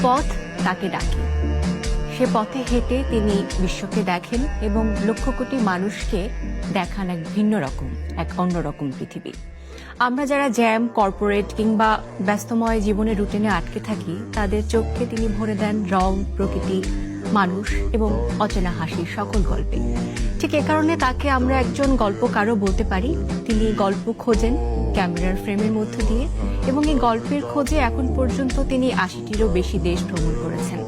পথ তাকে ডাকে। সে পথে হেঁটে তিনি বিশ্বকে দেখেন এবং লক্ষ কোটি মানুষকে দেখান এক ভিন্ন রকম, এক অন্যরকম পৃথিবী। আমরা যারা জ্যাম, কর্পোরেট কিংবা ব্যস্তময় জীবনের রুটিনে আটকে থাকি, তাদের চোখকে তিনি ভরে দেন রং, প্রকৃতি, মানুষ এবং অচেনা হাসির সকল গল্পে। ঠিক এ কারণে তাকে আমরা একজন গল্পকারও বলতে পারি। তিনি গল্প খোঁজেন ক্যামেরার ফ্রেমের মধ্য দিয়ে, এবং এই গল্পের খোঁজে এখন পর্যন্ত তিনি ৮০টিরও বেশি দেশ ভ্রমণ করেছেন।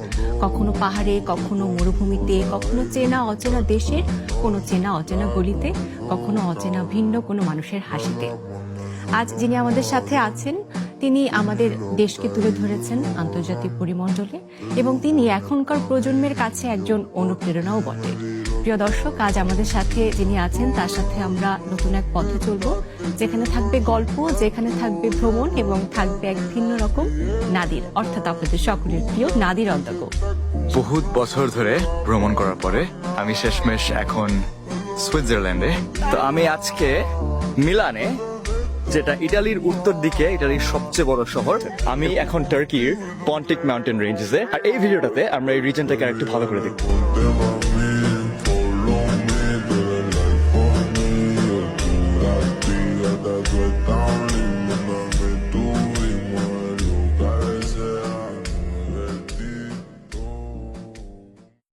কখনো পাহাড়ে, কখনো মরুভূমিতে, কখনো চেনা অচেনা দেশের কোনো চেনা অচেনা গলিতে, কখনো অচেনা ভিন্ন কোনো মানুষের হাসিতে। আজ যিনি আমাদের সাথে আছেন, তিনি আমাদের দেশকে তুলে ধরেছেন আন্তর্জাতিক পরিমণ্ডলে, এবং তিনি এখনকার প্রজন্মের কাছে একজন অনুপ্রেরণাও বটে। প্রিয় দর্শক, আজ আমাদের সাথে যিনি আছেন তার সাথে আমরা নতুন এক পথে চলব, যেখানে থাকবে গল্প, যেখানে থাকবে ভ্রমণ এবং থাকবে এক ভিন্ন রকম নাদির, অর্থাৎ আপনাদের সকলের প্রিয় নাদির অন্তক। বহুত বছর ধরে ভ্রমণ করার পরে আমি শেষমেশ এখন সুইজারল্যান্ডে। তো আমি আজকে মিলানে, যেটা ইটালির উত্তর দিকে, ইটালির সবচেয়ে বড় শহর। আমি এখন টার্কির পন্টিক মাউন্টেন রেঞ্জেসে, আর এই ভিডিওটাতে আমরা এই রিজনটাকে আরেকটু ভালো করে দেখব।